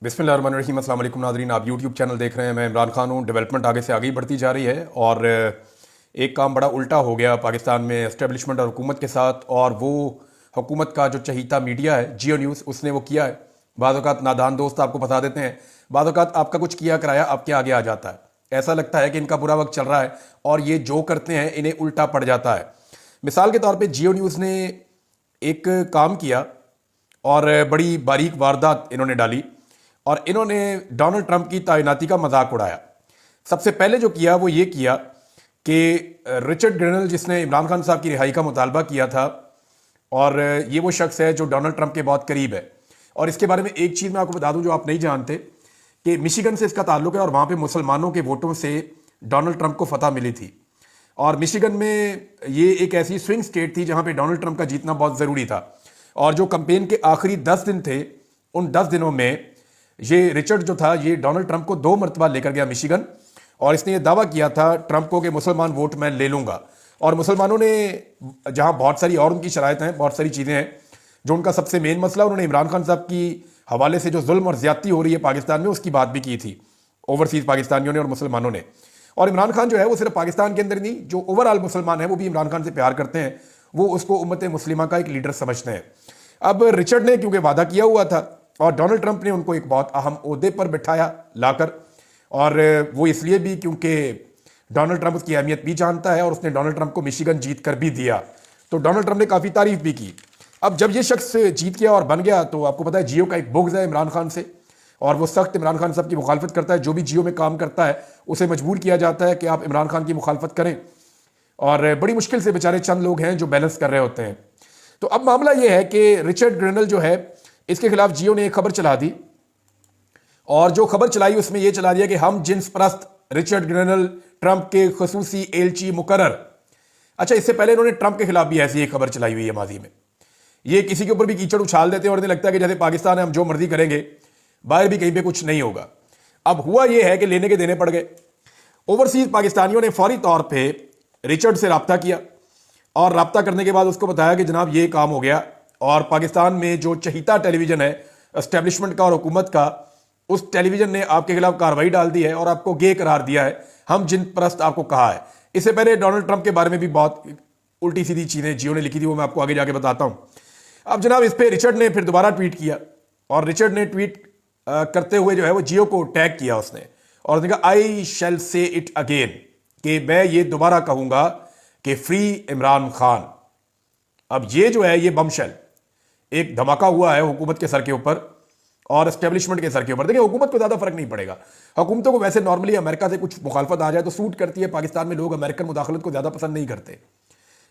बिस्मिल्लाहिर्रहमानिर्रहीम। अस्सलाम वालेकुम नाज़रीन, आप यूट्यूब चैनल देख रहे हैं। मैं इमरान खान हूँ। डेवलपमेंट आगे से आगे ही बढ़ती जा रही है और एक काम बड़ा उल्टा हो गया पाकिस्तान में एस्टेब्लिशमेंट और हुकूमत के साथ, और वो हुकूमत का जो चहीता मीडिया है जियो न्यूज़, उसने वो किया है। बाज़ औक़ात नादान दोस्त आपको फंसा देते हैं, बाज़ औक़ात आपका कुछ किया कराया आपके आगे आ जाता है। ऐसा लगता है कि इनका बुरा वक्त चल रहा है और ये जो करते हैं इन्हें उल्टा पड़ जाता है। मिसाल के तौर पर जियो न्यूज़ ने एक काम किया और बड़ी बारीक वारदात इन्होंने डाली और इन्होंने डोनाल्ड ट्रंप की तैनाती का मजाक उड़ाया। सबसे पहले जो किया वो ये किया कि रिचर्ड ग्रेनल, जिसने इमरान खान साहब की रिहाई का मुतालबा किया था, और ये वो शख्स है जो डोनाल्ड ट्रंप के बहुत करीब है। और इसके बारे में एक चीज़ मैं आपको बता दूं जो आप नहीं जानते, कि मिशिगन से इसका ताल्लुक है और वहाँ पे मुसलमानों के वोटों से डोनाल्ड ट्रंप को फतह मिली थी। और मिशिगन में ये एक ऐसी स्विंग स्टेट थी जहाँ पे डोनाल्ड ट्रंप का जीतना बहुत ज़रूरी था। और जो कैंपेन के आखिरी 10 दिन थे, उन 10 दिनों में ये रिचर्ड जो था ये डोनाल्ड ट्रंप को 2 मरतबा लेकर गया मिशिगन, और इसने ये दावा किया था ट्रंप को कि मुसलमान वोट मैं ले लूँगा। और मुसलमानों ने, जहाँ बहुत सारी और उनकी शरायतें हैं, बहुत सारी चीज़ें हैं, जो उनका सबसे मेन मसला, उन्होंने इमरान खान साहब की हवाले से जो जुल्म और ज़्यादती हो रही है पाकिस्तान में, उसकी बात भी की थी ओवरसीज़ पाकिस्तानियों ने और मुसलमानों ने। और इमरान खान जो है वो सिर्फ पाकिस्तान के अंदर नहीं, जो ओवरऑल मुसलमान है वो भी इमरान खान से प्यार करते हैं, वो उसको उम्मत मुस्लिमा का एक लीडर समझते हैं। अब रिचर्ड ने क्योंकि वादा किया हुआ था और डोनाल्ड ट्रंप ने उनको एक बहुत अहम ओहदे पर बिठाया लाकर, और वो इसलिए भी क्योंकि डोनाल्ड ट्रंप उसकी अहमियत भी जानता है और उसने डोनाल्ड ट्रंप को मिशिगन जीत कर भी दिया, तो डोनाल्ड ट्रंप ने काफ़ी तारीफ भी की। अब जब ये शख्स जीत गया और बन गया, तो आपको पता है जियो का एक बुग़्ज़ है इमरान खान से, और वो सख्त इमरान खान साहब की मुखालफत करता है। जो भी जियो में काम करता है उसे मजबूर किया जाता है कि आप इमरान खान की मुखालफत करें, और बड़ी मुश्किल से बेचारे चंद लोग हैं जो बैलेंस कर रहे होते हैं। तो अब मामला यह है कि रिचर्ड ग्रेनल जो है, इसके खिलाफ जियो ने एक खबर चला दी, और जो खबर चलाई उसमें यह चला दिया कि हम जिन्स परस्त रिचर्ड ग्रेनल ट्रंप के खसूसी एलची मुकर्रर। अच्छा, इससे पहले इन्होंने ट्रंप के खिलाफ भी ऐसी एक खबर चलाई हुई है माजी में। ये किसी के ऊपर भी कीचड़ उछाल देते हैं और इन्हें लगता है कि जैसे पाकिस्तान है, हम जो मर्जी करेंगे, बाहर भी कहीं पे कुछ नहीं होगा। अब हुआ यह है कि लेने के देने पड़ गए। ओवरसीज पाकिस्तानियों ने फौरी तौर पर रिचर्ड से रब्ता किया, और रब्ता करने के बाद उसको बताया कि जनाब ये काम हो गया, और पाकिस्तान में जो चहीता टेलीविजन है एस्टेब्लिशमेंट का और हुकूमत का, उस टेलीविजन ने आपके खिलाफ कार्रवाई डाल दी है और आपको गे करार दिया है, हम जिन परस्त आपको कहा है। इससे पहले डोनाल्ड ट्रंप के बारे में भी बहुत उल्टी सीधी चीज़ें जियो ने लिखी थी, वो मैं आपको आगे जाके बताता हूँ। अब जनाब इस पर रिचर्ड ने फिर दोबारा ट्वीट किया, और रिचर्ड ने ट्वीट करते हुए जो है वो जियो को टैग किया उसने, और उसने कहा आई शैल से इट अगेन, कि मैं ये दोबारा कहूँगा कि फ्री इमरान खान। अब ये जो है ये बमशेल एक धमाका हुआ है हुकूमत के सर के ऊपर और एस्टेब्लिशमेंट के सर के ऊपर। देखिए, हुकूमत को ज़्यादा फर्क नहीं पड़ेगा। हुकूमतों को वैसे नॉर्मली अमेरिका से कुछ मुखालफत आ जाए तो सूट करती है। पाकिस्तान में लोग अमेरिकन मुदाखलत को ज़्यादा पसंद नहीं करते,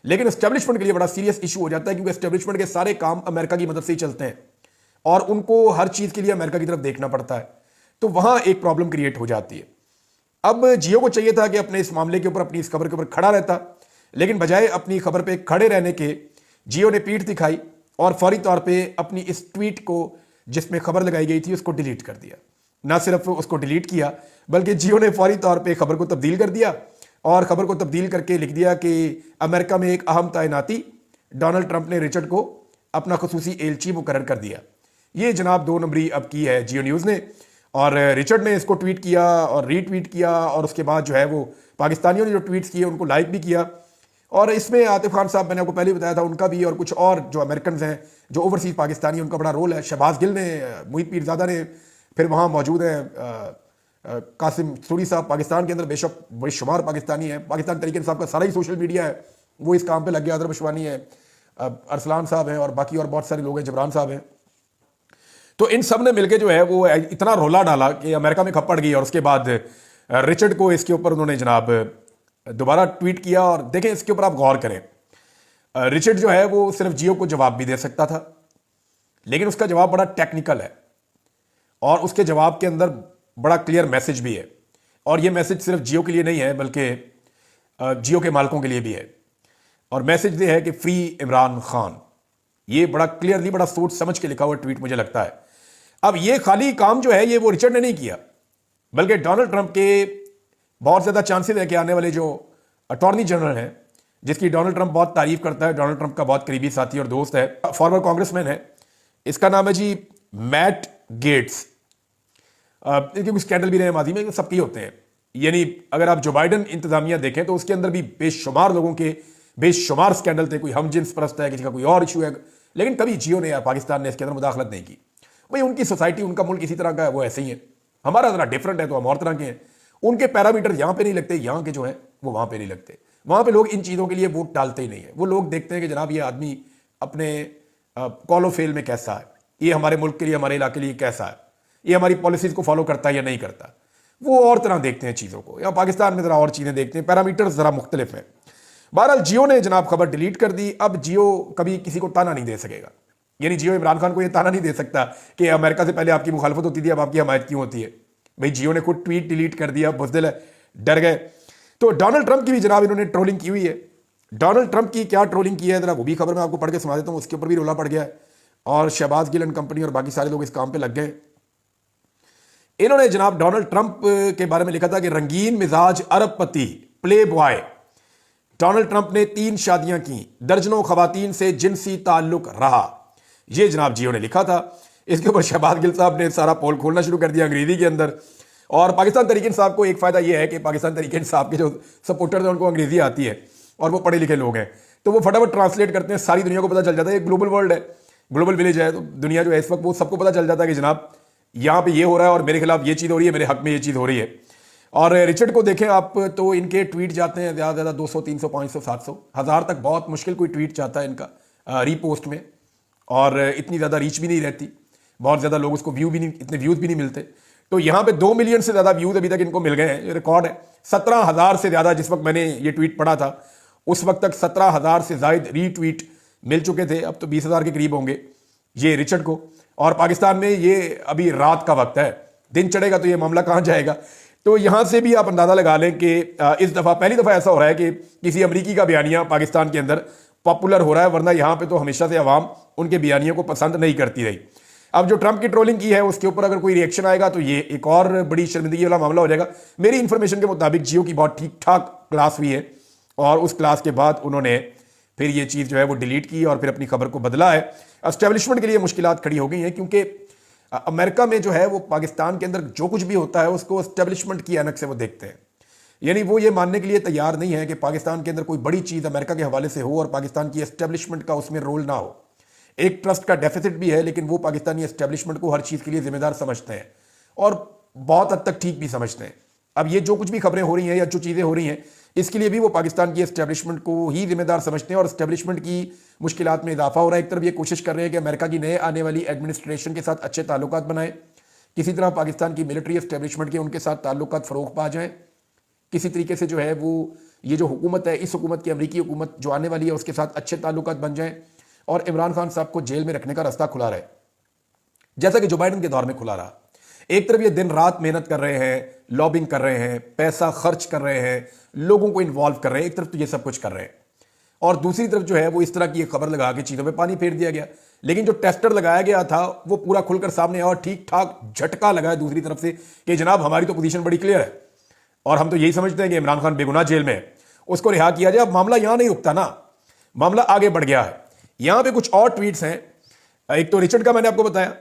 लेकिन एस्टेब्लिशमेंट के लिए बड़ा सीरियस इशू हो जाता है, क्योंकि एस्टेब्लिशमेंट के सारे काम अमेरिका की मदद से ही चलते हैं और उनको हर चीज़ के लिए अमेरिका की तरफ देखना पड़ता है, तो वहाँ एक प्रॉब्लम क्रिएट हो जाती है। अब जियो को चाहिए था कि अपने इस मामले के ऊपर, अपनी इस खबर के ऊपर खड़ा रहता, लेकिन बजाय अपनी खबर पे खड़े रहने के जियो ने पीठ दिखाई और फौरी तौर पे अपनी इस ट्वीट को जिसमें खबर लगाई गई थी उसको डिलीट कर दिया। ना सिर्फ उसको डिलीट किया, बल्कि जियो ने फौरी तौर पे खबर को तब्दील कर दिया, और खबर को तब्दील करके लिख दिया कि अमेरिका में एक अहम तैनाती, डोनाल्ड ट्रंप ने रिचर्ड को अपना खसूसी एलची मुकर्रर कर दिया। ये जनाब 2 नंबरी अब की है जियो न्यूज़ ने, और रिचर्ड ने इसको ट्वीट किया और रीट्वीट किया, और उसके बाद जो है वो पाकिस्तानियों ने जो ट्वीट्स किए उनको लाइक भी किया। और इसमें आतिफ खान साहब, मैंने आपको पहले ही बताया था, उनका भी, और कुछ और जो अमेरिकन हैं जो ओवरसीज़ पाकिस्तानी, उनका बड़ा रोल है। शहबाज गिल ने, मोहित पीरजादा ने, फिर वहाँ मौजूद हैं कासिम सूरी साहब, पाकिस्तान के अंदर बेशक बेशुमार पाकिस्तानी है। पाकिस्तान तरीके साहब का सारा ही सोशल मीडिया है, वो इस काम पर लग गया। अदर बशवानी है, अरसलान साहब हैं, और बाकी और बहुत सारे लोग हैं, जबरान साहब हैं। तो इन सब ने मिलकर जो है वो इतना रोला डाला कि अमेरिका में खप्पड़ गई, और उसके बाद रिचर्ड को इसके ऊपर उन्होंने जनाब दोबारा ट्वीट किया। और देखें, इसके ऊपर आप गौर करें, रिचर्ड जो है वो सिर्फ जियो को जवाब भी दे सकता था, लेकिन उसका जवाब बड़ा टेक्निकल है, और उसके जवाब के अंदर बड़ा क्लियर मैसेज भी है। और ये मैसेज सिर्फ जियो के लिए नहीं है, बल्कि जियो के मालिकों के लिए भी है। और मैसेज ये है कि फ्री इमरान खान। ये बड़ा क्लियरली, बड़ा सोच समझ के लिखा हुआ ट्वीट मुझे लगता है। अब ये खाली काम जो है ये वो रिचर्ड ने नहीं किया, बल्कि डोनाल्ड ट्रंप के बहुत ज़्यादा चांसेस है कि आने वाले जो अटॉर्नी जनरल हैं, जिसकी डोनाल्ड ट्रंप बहुत तारीफ करता है, डोनाल्ड ट्रंप का बहुत करीबी साथी और दोस्त है, फॉर्मर कांग्रेसमैन है, इसका नाम है जी मैट गेट्स। क्योंकि स्कैंडल भी रहे माजी में, सबके होते हैं। यानी अगर आप जो बाइडन इंतजामिया देखें तो उसके अंदर भी बेशुमार लोगों के बेशुमार स्कैंडल थे। कोई हम जिन्स परस्त है, किसी का कोई और इशू है, लेकिन कभी जियो ने या पाकिस्तान ने इसके अंदर मुदाखलत नहीं की। भाई उनकी सोसाइटी, उनका मुल्क इसी तरह का है, वो ऐसे ही है। हमारा जरा डिफरेंट है तो हम और तरह के हैं। उनके पैरामीटर यहाँ पे नहीं लगते, यहाँ के जो है वो वहाँ पे नहीं लगते। वहाँ पे लोग इन चीज़ों के लिए वोट डालते ही नहीं है। वो लोग देखते हैं कि जनाब ये आदमी अपने कॉलो फेल में कैसा है, ये हमारे मुल्क के लिए, हमारे इलाके के लिए कैसा है, ये हमारी पॉलिसीज़ को फॉलो करता है या नहीं करता। वो और तरह देखते हैं चीज़ों को। यहाँ पाकिस्तान में ज़रा और चीज़ें देखते हैं, पैरामीटर्स ज़रा मुख्तलिफ हैं। बहरहाल जियो ने जनाब खबर डिलीट कर दी। अब जियो कभी किसी को ताना नहीं दे सकेगा। यानी जियो इमरान खान को ये ताना नहीं दे सकता कि अमेरिका से पहले आपकी मुखालफत होती थी, अब आपकी हमायत क्यों होती है। भाई जियो ने खुद ट्वीट डिलीट कर दिया, बुज़दिल है, डर गए। तो डोनाल्ड ट्रंप की भी जनाब इन्होंने ट्रोलिंग की हुई है। डोनाल्ड ट्रंप की क्या ट्रोलिंग की है जरा वो भी खबर मैं आपको पढ़ के सुना देता हूँ। उसके ऊपर भी रोला पड़ गया है और शहबाज गिल एंड कंपनी और बाकी सारे लोग इस काम पे लग गए। इन्होंने जनाब डोनाल्ड ट्रंप के बारे में लिखा था कि रंगीन मिजाज अरबपति प्ले बॉय डोनाल्ड ट्रंप ने 3 शादियां की, दर्जनों खवातीन से जिनसी ताल्लुक रहा। ये जनाब जियो ने लिखा था। इसके ऊपर शहबाज गिल साहब ने सारा पोल खोलना शुरू कर दिया अंग्रेजी के अंदर। और पाकिस्तान तहरीक इंसाफ को एक फायदा यह है कि पाकिस्तान तहरीक इंसाफ के जो सपोर्टर्स हैं उनको अंग्रेजी आती है और वो पढ़े लिखे लोग हैं, तो वो फटाफट ट्रांसलेट करते हैं। सारी दुनिया को पता चल जाता है, एक ग्लोबल वर्ल्ड है, ग्लोबल विलेज है, तो दुनिया जो है इस वक्त वो सबको पता चल जाता है कि जनाब यहाँ पे ये हो रहा है और मेरे खिलाफ ये चीज़ हो रही है, मेरे हक में ये चीज़ हो रही है। और रिचर्ड को देखें आप तो इनके ट्वीट जाते हैं ज़्यादा से ज़्यादा 200, 300, 500, 700, 1000 तक बहुत मुश्किल कोई ट्वीट चाहता है इनका रीपोस्ट में। और इतनी ज़्यादा रीच भी नहीं रहती, बहुत ज़्यादा लोग उसको व्यू भी नहीं, इतने व्यूज़ भी नहीं मिलते। तो यहाँ पे 2 मिलियन से ज़्यादा व्यूज़ अभी तक इनको मिल गए हैं, ये रिकॉर्ड है। 17,000 से ज़्यादा, जिस वक्त मैंने ये ट्वीट पढ़ा था उस वक्त तक 17,000 से ज़ायद रीट्वीट मिल चुके थे। अब तो 20,000 के करीब होंगे ये रिचर्ड को। और पाकिस्तान में ये अभी रात का वक्त है, दिन चढ़ेगा तो ये मामला कहाँ जाएगा। तो यहाँ से भी आप अंदाज़ा लगा लें कि इस दफ़ा पहली दफ़ा ऐसा हो रहा है कि किसी अमरीकी का बयानिया पाकिस्तान के अंदर पॉपुलर हो रहा है, वरना यहाँ पे तो हमेशा से अवाम उनके बयानियों को पसंद नहीं करती रही। अब जो ट्रंप की ट्रोलिंग की है उसके ऊपर अगर कोई रिएक्शन आएगा तो ये एक और बड़ी शर्मिंदगी वाला मामला हो जाएगा। मेरी इन्फॉर्मेशन के मुताबिक जियो की बहुत ठीक ठाक क्लास हुई है और उस क्लास के बाद उन्होंने फिर ये चीज़ जो है वो डिलीट की और फिर अपनी खबर को बदला है। एस्टेब्लिशमेंट के लिए मुश्किलात खड़ी हो गई हैं क्योंकि अमेरिका में जो है वो पाकिस्तान के अंदर जो कुछ भी होता है उसको एस्टेब्लिशमेंट की ऐनक से वो देखते हैं। यानी वो ये मानने के लिए तैयार नहीं है कि पाकिस्तान के अंदर कोई बड़ी चीज़ अमेरिका के हवाले से हो और पाकिस्तान की एस्टेब्लिशमेंट का उसमें रोल ना हो। एक ट्रस्ट का डेफिसिट भी है, लेकिन वो पाकिस्तानी एस्टेब्लिशमेंट को हर चीज़ के लिए जिम्मेदार समझते हैं और बहुत हद तक ठीक भी समझते हैं। अब ये जो कुछ भी खबरें हो रही हैं या जो चीज़ें हो रही हैं इसके लिए भी वो पाकिस्तान की एस्टेब्लिशमेंट को ही जिम्मेदार समझते हैं और एस्टेब्लिशमेंट की मुश्किलात में इजाफा हो रहा है। एक तरफ ये कोशिश कर रहे हैं कि अमेरिका की नए आने वाली एडमिनिस्ट्रेशन के साथ अच्छे ताल्लुकात बनाएं, किसी तरह पाकिस्तान की मिलिट्री एस्टेब्लिशमेंट के उनके साथ ताल्लुकात फ़रोग पा जाएं, किसी तरीके से जो है वो ये जो हुकूमत है, इस हुकूमत की अमरीकी हुकूमत जो आने वाली है उसके साथ अच्छे ताल्लुकात बन जाएं और इमरान खान साहब को जेल में रखने का रास्ता खुला रहे, जैसा कि जो बाइडन के दौर में खुला रहा। एक तरफ ये दिन रात मेहनत कर रहे हैं, लॉबिंग कर रहे हैं, पैसा खर्च कर रहे हैं, लोगों को इन्वॉल्व कर रहे हैं, एक तरफ तो ये सब कुछ कर रहे हैं और दूसरी तरफ जो है वो इस तरह की एक खबर लगा के चीज़ों पे पानी फेर दिया गया। लेकिन जो टेस्टर लगाया गया था वो पूरा खुलकर सामने आया और ठीक ठाक झटका लगा दूसरी तरफ से कि जनाब हमारी तो पोजीशन बड़ी क्लियर है और हम तो यही समझते हैं कि इमरान खान बेगुनाह जेल में है, उसको रिहा किया जाए। अब मामला यहां नहीं रुकता ना, मामला आगे बढ़ गया है। यहां पे कुछ और ट्वीट्स हैं। एक तो रिचर्ड का मैंने आपको बताया,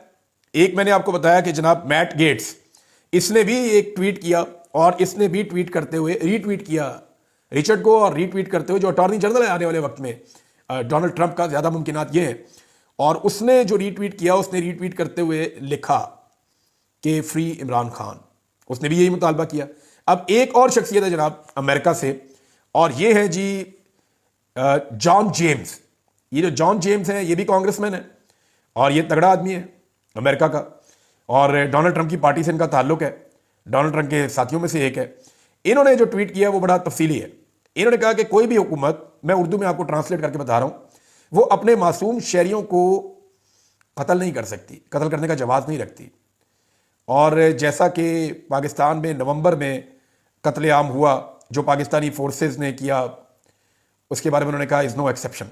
एक मैंने आपको बताया कि जनाब मैट गेट्स, इसने भी एक ट्वीट किया और इसने भी ट्वीट करते हुए रीट्वीट किया रिचर्ड को और रीट्वीट करते हुए जो अटॉर्नी जनरल है आने वाले वक्त में डोनाल्ड ट्रंप का, ज़्यादा मुमकिनात ये है। और उसने जो रीट्वीट किया उसने रीट्वीट करते हुए लिखा कि फ्री इमरान खान, उसने भी यही मुतालबा किया। अब एक और शख्सियत है जनाब अमेरिका से और ये है जी जॉन जेम्स। ये जो जॉन जेम्स हैं ये भी कांग्रेसमैन है और ये तगड़ा आदमी है अमेरिका का और डोनाल्ड ट्रंप की पार्टी से इनका ताल्लुक है, डोनाल्ड ट्रंप के साथियों में से एक है। इन्होंने जो ट्वीट किया वो बड़ा तफसीली है। इन्होंने कहा कि कोई भी हुकूमत, मैं उर्दू में आपको ट्रांसलेट करके बता रहा हूं, वो अपने मासूम शहरियों को कत्ल नहीं कर सकती, कत्ल करने का जवाब नहीं रखती। और जैसा कि पाकिस्तान में नवंबर में कत्लेआम हुआ जो पाकिस्तानी फोर्सेस ने किया, उसके बारे में उन्होंने कहा is no exception,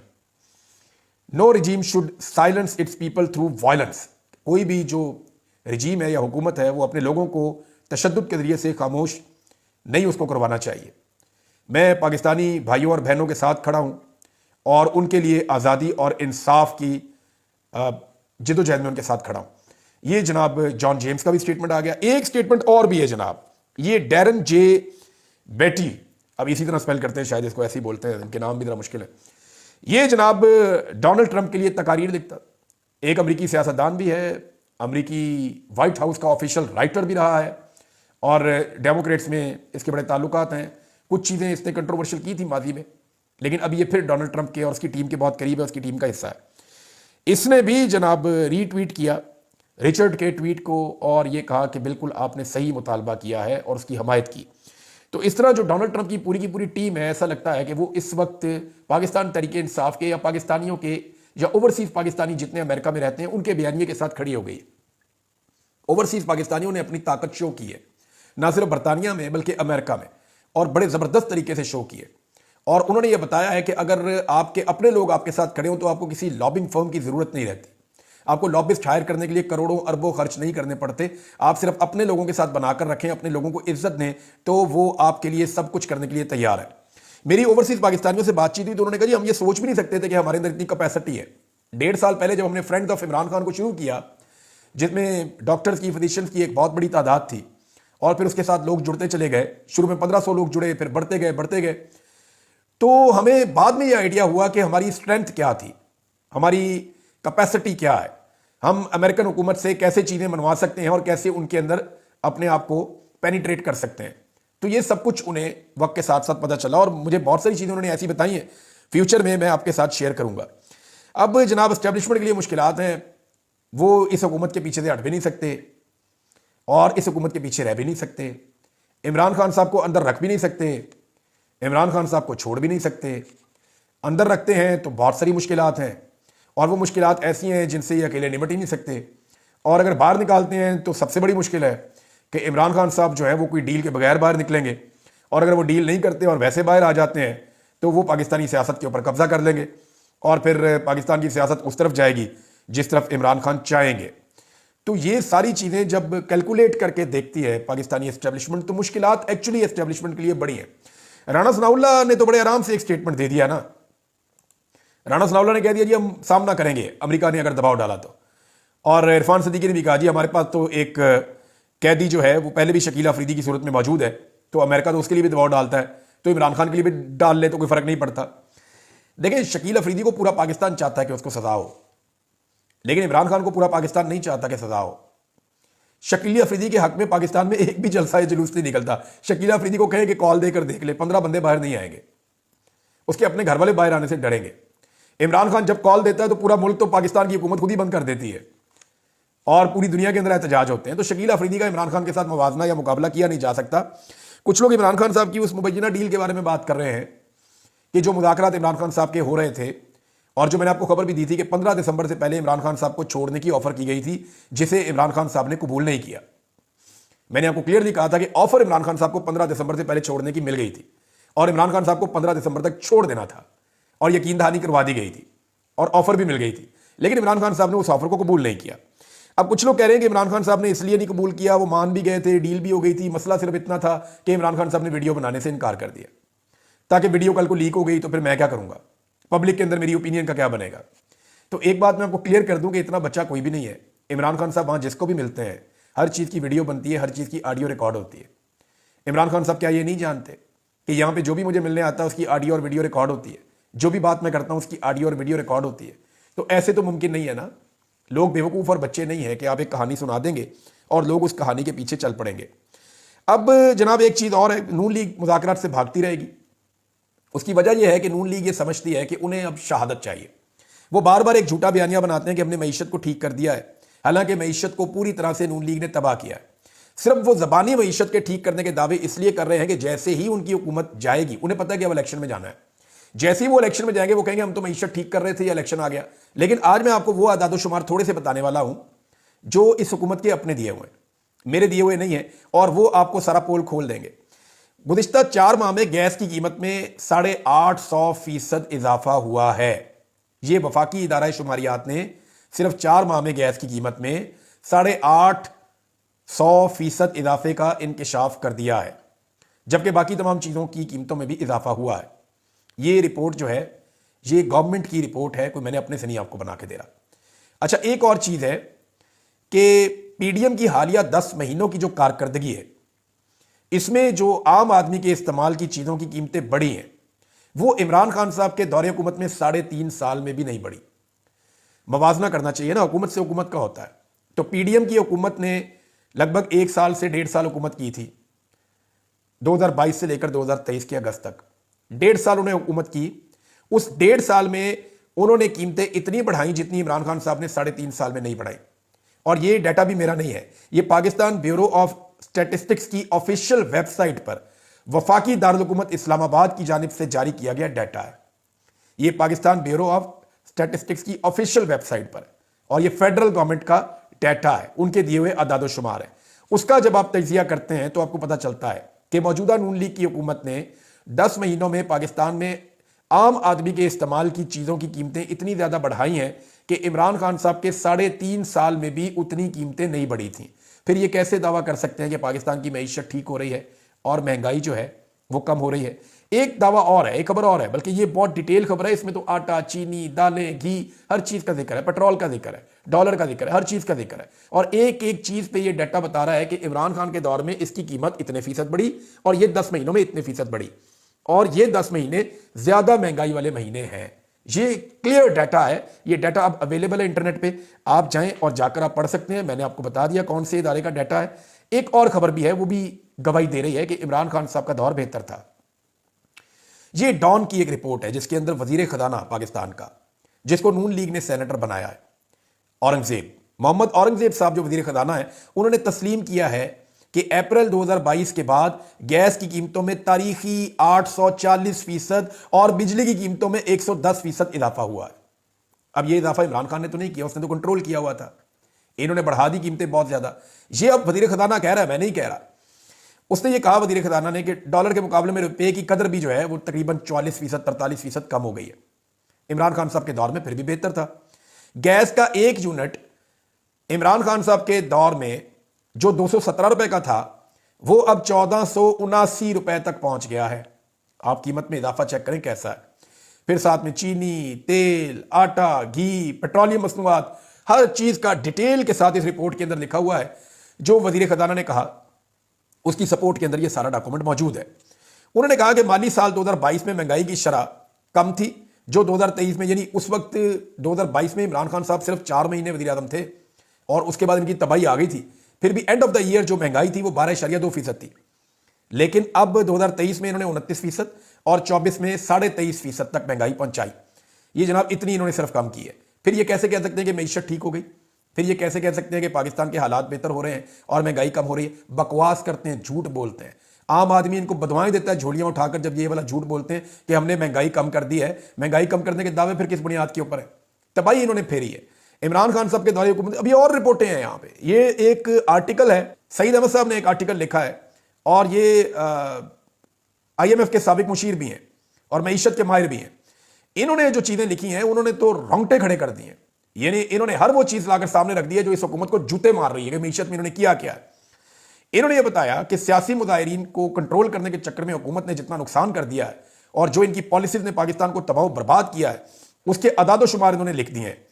no regime should silence its people through violence. कोई भी जो रिजीम है या हुकूमत है वो अपने लोगों को तशद्दुद के जरिए से खामोश नहीं उसको करवाना चाहिए। मैं पाकिस्तानी भाइयों और बहनों के साथ खड़ा हूं और उनके लिए आज़ादी और इंसाफ की जिद्दोजहद में उनके साथ खड़ा हूं। ये जनाब जॉन जेम्स का भी स्टेटमेंट आ गया। एक स्टेटमेंट और भी है जनाब, ये डैरन जे बेटी, अब इसी तरह स्पेल करते हैं शायद, इसको ऐसे ही बोलते हैं, इनके नाम भी जरा मुश्किल है। ये जनाब डोनाल्ड ट्रंप के लिए तकारीर लिखता, एक अमरीकी सियासतदान भी है, अमरीकी व्हाइट हाउस का ऑफिशियल राइटर भी रहा है, और डेमोक्रेट्स में इसके बड़े ताल्लुकात हैं। कुछ चीज़ें इसने कंट्रोवर्शियल की थी माजी में, लेकिन अब ये फिर डोनाल्ड ट्रंप के और उसकी टीम के बहुत करीब है, उसकी टीम का हिस्सा है। इसने भी जनाब रीट्वीट किया रिचर्ड के ट्वीट को, और ये कहा कि बिल्कुल आपने सही मुतालबा किया है, और उसकी हमायत की। तो इस तरह जो डोनाल्ड ट्रंप की पूरी टीम है, ऐसा लगता है कि वो इस वक्त पाकिस्तान तरीके इंसाफ के या पाकिस्तानियों के या ओवरसीज पाकिस्तानी जितने अमेरिका में रहते हैं उनके बयानिए के साथ खड़ी हो गई। ओवरसीज पाकिस्तानियों ने अपनी ताकत शो की है, ना सिर्फ बरतानिया में बल्कि अमेरिका में, और बड़े ज़बरदस्त तरीके से शो किए। और उन्होंने यह बताया है कि अगर आपके अपने लोग आपके साथ खड़े हों तो आपको किसी लॉबिंग फर्म की ज़रूरत नहीं रहती, आपको लॉबिस्ट हायर करने के लिए करोड़ों अरबों खर्च नहीं करने पड़ते। आप सिर्फ अपने लोगों के साथ बनाकर रखें, अपने लोगों को इज्जत दें, तो वो आपके लिए सब कुछ करने के लिए तैयार है। मेरी ओवरसीज पाकिस्तानियों से बातचीत हुई तो उन्होंने कहा जी हम ये सोच भी नहीं सकते थे कि हमारे अंदर इतनी कैपेसिटी है। 1.5 साल पहले जब हमने फ्रेंड्स ऑफ इमरान खान को शुरू किया, जिसमें डॉक्टर्स की फिजिशियंस की एक बहुत बड़ी तादाद थी, और फिर उसके साथ लोग जुड़ते चले गए, शुरू में 1500 लोग जुड़े, फिर बढ़ते गए, तो हमें बाद में यह आइडिया हुआ कि हमारी स्ट्रेंथ क्या थी, हमारी कैपेसिटी क्या है, हम अमेरिकन हुकूमत से कैसे चीज़ें मनवा सकते हैं और कैसे उनके अंदर अपने आप को पेनिट्रेट कर सकते हैं। तो ये सब कुछ उन्हें वक्त के साथ साथ पता चला, और मुझे बहुत सारी चीज़ें उन्होंने ऐसी बताई हैं, फ्यूचर में मैं आपके साथ शेयर करूंगा। अब जनाब एस्टेब्लिशमेंट के लिए मुश्किलात हैं, वो इस हुकूमत के पीछे से हट भी नहीं सकते और इस हुकूमत के पीछे रह भी नहीं सकते। इमरान खान साहब को अंदर रख भी नहीं सकते, इमरान खान साहब को छोड़ भी नहीं सकते। अंदर रखते हैं तो बहुत सारी मुश्किलात हैं, और वो मुश्किलात ऐसी हैं जिनसे ये अकेले निपट ही नहीं सकते। और अगर बाहर निकालते हैं तो सबसे बड़ी मुश्किल है कि इमरान खान साहब जो है वो कोई डील के बगैर बाहर निकलेंगे, और अगर वो डील नहीं करते और वैसे बाहर आ जाते हैं तो वो पाकिस्तानी सियासत के ऊपर कब्जा कर लेंगे, और फिर पाकिस्तान की सियासत उस तरफ जाएगी जिस तरफ इमरान खान चाहेंगे। तो ये सारी चीज़ें जब कैलकुलेट करके देखती है पाकिस्तानी एस्टेब्लिशमेंट, तो मुश्किलात एक्चुअली एस्टेब्लिशमेंट के लिए बड़ी हैं। राणा सनाउल्लाह ने तो बड़े आराम से एक स्टेटमेंट दे दिया ना, राणा सनाउल्लाह ने कह दिया जी हम सामना करेंगे अमेरिका ने अगर दबाव डाला तो। और इरफान सदीकी ने भी कहा जी हमारे पास तो एक कैदी जो है वो पहले भी शकील अफरीदी की सूरत में मौजूद है, तो अमेरिका तो उसके लिए भी दबाव डालता है, तो इमरान खान के लिए भी डाल ले तो कोई फर्क नहीं पड़ता। देखिए शकील अफरीदी को पूरा पाकिस्तान चाहता है कि उसको सजा हो, लेकिन इमरान खान को पूरा पाकिस्तान नहीं चाहता कि सजा हो। शकील अफरीदी के हक में पाकिस्तान में एक भी जलसा जुलूस नहीं निकलता। शकील अफरीदी को कहे कि कॉल देकर देख ले, 15 बंदे बाहर नहीं आएंगे, उसके अपने घर वाले बाहर आने से डरेंगे। इमरान खान जब कॉल देता है तो पूरा मुल्क तो पाकिस्तान की हुकूमत खुद ही बंद कर देती है, और पूरी दुनिया के अंदर एहतजाज होते हैं। तो शकील अफरीदी का इमरान खान के साथ मुवाजना या मुकाबला किया नहीं जा सकता। कुछ लोग इमरान खान साहब की उस मुबैना डील के बारे में बात कर रहे हैं कि जो मुज़ाकरात इमरान खान साहब के हो रहे थे, और जो मैंने आपको खबर भी दी थी कि 15 दिसंबर से पहले इमरान खान साहब को छोड़ने की ऑफर की गई थी, जिसे इमरान खान साहब ने कबूल नहीं किया। मैंने आपको क्लियरली कहा था कि ऑफर इमरान खान साहब को 15 दिसंबर से पहले छोड़ने की मिल गई थी, और इमरान खान साहब को 15 दिसंबर तक छोड़ देना था, और यकीन दहानी करवा दी गई थी, और ऑफर भी मिल गई थी, लेकिन इमरान खान साहब ने उस ऑफर को कबूल नहीं किया। अब कुछ लोग कह रहे हैं कि इमरान खान साहब ने इसलिए नहीं कबूल किया, वो मान भी गए थे, डील भी हो गई थी, मसला सिर्फ इतना था कि इमरान खान साहब ने वीडियो बनाने से इनकार कर दिया, ताकि वीडियो कल को लीक हो गई तो फिर मैं क्या करूंगा, पब्लिक के अंदर मेरी ओपिनियन का क्या बनेगा। तो एक बात मैं आपको क्लियर कर दूं कि इतना बच्चा कोई भी नहीं है। इमरान खान साहब वहां जिसको भी मिलते हैं हर चीज़ की वीडियो बनती है, हर चीज़ की ऑडियो रिकॉर्ड होती है। इमरान खान साहब क्या ये नहीं जानते कि यहाँ पे जो भी मुझे मिलने आता है उसकी ऑडियो और वीडियो रिकॉर्ड होती है, जो भी बात मैं करता हूँ उसकी ऑडियो और वीडियो रिकॉर्ड होती है। तो ऐसे तो मुमकिन नहीं है ना, लोग बेवकूफ़ और बच्चे नहीं है कि आप एक कहानी सुना देंगे और लोग उस कहानी के पीछे चल पड़ेंगे। अब जनाब एक चीज़ और है, नून लीग मुज़ाकरात से भागती रहेगी। उसकी वजह यह है कि नून लीग ये समझती है कि उन्हें अब शहादत चाहिए। वो बार बार एक झूठा बयानिया बनाते हैं कि हमने मईशत को ठीक कर दिया है, हालांकि मईशत को पूरी तरह से नून लीग ने तबाह किया है। सिर्फ वो ज़बानी मईशत के ठीक करने के दावे इसलिए कर रहे हैं कि जैसे ही उनकी हुकूमत जाएगी, उन्हें पता है कि अब इलेक्शन में जाना है, जैसे ही वो इलेक्शन में जाएंगे वो कहेंगे हम तो मईशत ठीक कर रहे थे, या इलेक्शन आ गया। लेकिन आज मैं आपको वो आदादोशुमार थोड़े से बताने वाला हूं जो इस हुकूमत के अपने दिए हुए हैं, मेरे दिए हुए नहीं है, और वो आपको सारा पोल खोल देंगे। गुज़िश्ता 4 माह में गैस की कीमत में 850% इजाफा हुआ है। ये वफाकी इदारा शुमारियात ने सिर्फ 4 माह में गैस की कीमत में 850% इजाफे का इंकशाफ कर दिया है, जबकि बाकी तमाम चीज़ों की कीमतों में भी इजाफा हुआ है। ये रिपोर्ट जो है ये गवर्नमेंट की रिपोर्ट है, कोई मैंने अपने से नहीं आपको बना के दे रहा। अच्छा एक और चीज़ है कि पीडीएम की हालिया 10 महीनों की जो कारकर्दगी है, इसमें जो आम आदमी के इस्तेमाल की चीज़ों की कीमतें बढ़ी हैं, वो इमरान खान साहब के दौरे हुकूमत में 3.5 साल में भी नहीं बढ़ी। मवाजना करना चाहिए ना, हुकूमत से हुकूमत का होता है। तो पीडीएम की हुकूमत ने लगभग 1 साल से 1.5 साल हुकूमत की थी, 2022 से लेकर 2023 के अगस्त तक 1.5 साल उन्होंने हुकूमत की। उस 1.5 साल में उन्होंने कीमतें इतनी बढ़ाई जितनी इमरान खान साहब ने 3.5 साल में नहीं बढ़ाई। और ये डाटा भी मेरा नहीं है, ये पाकिस्तान ब्यूरो ऑफ स्टैटिस्टिक्स की ऑफिशियल वेबसाइट पर वफाकी दारुल हुकूमत इस्लामाबाद की जानिब से जारी किया गया डाटा है। ये पाकिस्तान ब्यूरो ऑफ स्टैटिस्टिक्स की ऑफिशियल वेबसाइट पर, और ये फेडरल गवर्नमेंट का डाटा है, उनके दिए हुए अदाद शुमार है। उसका जब आप तजिया करते हैं तो आपको पता चलता है कि मौजूदा नून लीग की हुकूमत ने 10 महीनों में पाकिस्तान में आम आदमी के इस्तेमाल की चीज़ों की कीमतें इतनी ज़्यादा बढ़ाई हैं कि इमरान खान साहब के 3.5 साल में भी उतनी कीमतें नहीं बढ़ी थी। फिर ये कैसे दावा कर सकते हैं कि पाकिस्तान की मईशत ठीक हो रही है और महंगाई जो है वो कम हो रही है? एक दावा और है, एक खबर और है, बल्कि ये बहुत डिटेल खबर है। इसमें तो आटा, चीनी, दालें, घी, हर चीज़ का जिक्र है, पेट्रोल का जिक्र है, डॉलर का जिक्र है, हर चीज़ का जिक्र है। और एक एक चीज़ पे ये डाटा बता रहा है कि इमरान खान के दौर में इसकी कीमत इतने फीसद बढ़ी और ये 10 महीनों में इतने फीसद बढ़ी, और ये 10 महीने ज़्यादा महंगाई वाले महीने हैं। ये क्लियर डाटा है। ये डाटा अब अवेलेबल है इंटरनेट पे, आप जाएं और जाकर आप पढ़ सकते हैं। मैंने आपको बता दिया कौन से इदारे का डाटा है। एक और खबर भी है, वो भी गवाही दे रही है कि इमरान खान साहब का दौर बेहतर था। ये डॉन की एक रिपोर्ट है जिसके अंदर वजीर खजाना पाकिस्तान का, जिसको नून लीग ने सेनेटर बनाया है, औरंगजेब, मोहम्मद औरंगजेब साहब जो वजीर खजाना है, उन्होंने तस्लीम किया है कि अप्रैल 2022 के बाद गैस की कीमतों में तारीखी 840% और बिजली की कीमतों में 110% इजाफा हुआ है। अब ये इजाफा इमरान खान ने तो नहीं किया, उसने तो कंट्रोल किया हुआ था। इन्होंने बढ़ा दी कीमतें बहुत ज्यादा। ये अब वजीर खजाना कह रहा है, मैं नहीं कह रहा। उसने ये कहा वजीर खजाना ने कि डॉलर के मुकाबले में रुपये की कदर भी जो है वो तकरीबन 44% 43% कम हो गई है। इमरान खान साहब के दौर में फिर भी बेहतर था। गैस का 1 यूनिट इमरान खान साहब के दौर में जो 217 रुपए का था, वो अब 1479 रुपए तक पहुंच गया है। आप कीमत में इजाफा चेक करें कैसा है। फिर साथ में चीनी, तेल, आटा, घी, पेट्रोलियम मसनूआत, हर चीज का डिटेल के साथ इस रिपोर्ट के अंदर लिखा हुआ है। जो वजीर खजाना ने कहा उसकी सपोर्ट के अंदर ये सारा डॉक्यूमेंट मौजूद है। उन्होंने कहा कि माली साल 2022 में महंगाई की शरह कम थी जो 2023 में, यानी उस वक्त 2022 में इमरान खान साहब सिर्फ 4 महीने वजीर आज़म थे और उसके बाद इनकी तबाही आ गई थी। फिर भी एंड ऑफ द ईयर जो महंगाई थी वो 12.2% थी, लेकिन अब 2023 में इन्होंने 29% और 24 में 23.5% तक महंगाई पहुंचाई। ये जनाब इतनी इन्होंने सिर्फ कम की है। फिर ये कैसे कह सकते हैं कि मईशत ठीक हो गई? फिर ये कैसे कह सकते हैं कि पाकिस्तान के हालात बेहतर हो रहे हैं और महंगाई कम हो रही है? बकवास करते हैं, झूठ बोलते हैं। आम आदमी इनको बदवाएं देता है झोलियां उठाकर जब ये वाला झूठ बोलते हैं कि हमने महंगाई कम कर दी है। महंगाई कम करने के दावे फिर किस बुनियाद के ऊपर है? तबाही इन्होंने फेरी है इमरान खान साहब के दौरे हुकूमत। अभी और रिपोर्टें हैं यहाँ पे। ये एक आर्टिकल है, सईद अहमद साहब ने एक आर्टिकल लिखा है, और ये IMF के साबिक मुशीर भी हैं और मईशत के माहिर भी हैं। इन्होंने जो चीजें लिखी हैं उन्होंने तो रोंगटे खड़े कर दिए हैं। यानी इन्होंने हर वो चीज लाकर सामने रख दी है जो इस हुकूमत को जूते मार रही है कि मईशत में इन्होंने किया क्या है। इन्होंने ये बताया कि सियासी मुजाहिरीन को कंट्रोल करने के चक्कर में हुकूमत ने जितना नुकसान कर दिया है और जो इनकी पॉलिसीज ने पाकिस्तान को तबाह बर्बाद किया है, उसके अदाद शुमार इन्होंने लिख दिए हैं।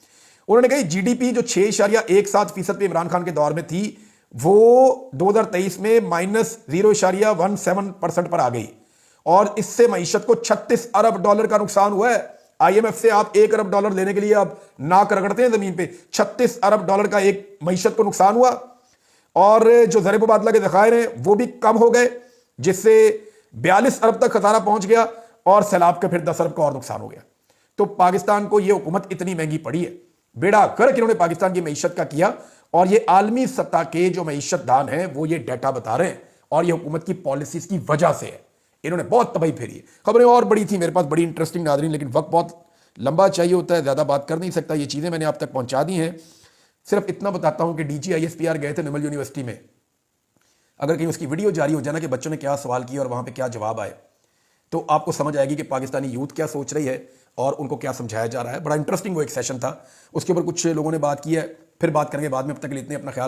उन्होंने कहा GDP जो 6.17% पे इमरान खान के दौर में थी, वो 2023 में -0.17% पर आ गई, और इससे मईशत को $36 अरब का नुकसान हुआ है। IMF से आप $1 अरब लेने के लिए आप नाक रगड़ते हैं जमीन पे। $36 अरब का एक मईशत को नुकसान हुआ, और जो ज़र मुबादला के ज़खायर हैं वो भी कम हो गए, जिससे 42 अरब तक खसारा पहुंच गया, और सैलाब के फिर 10 अरब का और नुकसान हो गया। तो पाकिस्तान को ये हुकूमत इतनी महंगी पड़ी है। बेड़ा गर्क इन्होंने पाकिस्तान की मईशत का किया, और ये आलमी सत्ता के जो मईशतदान हैं वो ये डाटा बता रहे हैं, और ये हुकूमत की पॉलिसीज की वजह से है। इन्होंने बहुत तबाही फेरी है। खबरें और बड़ी थी मेरे पास, बड़ी इंटरेस्टिंग नाज़रीन, लेकिन वक्त बहुत लंबा चाहिए होता है, ज़्यादा बात कर नहीं सकता। ये चीज़ें मैंने आप तक पहुंचा दी हैं। सिर्फ इतना बताता हूं कि DG ISPR गए थे निमल यूनिवर्सिटी में। अगर कहीं उसकी वीडियो जारी हो जाए ना कि बच्चों ने क्या सवाल किया और वहां पे क्या जवाब आए, तो आपको समझ आएगी कि पाकिस्तानी यूथ क्या सोच रही है और उनको क्या समझाया जा रहा है। बड़ा इंटरेस्टिंग वो एक सेशन था। उसके ऊपर कुछ लोगों ने बात की है, फिर बात करेंगे बाद में। अब तक के लिए इतने, अपना ख्याल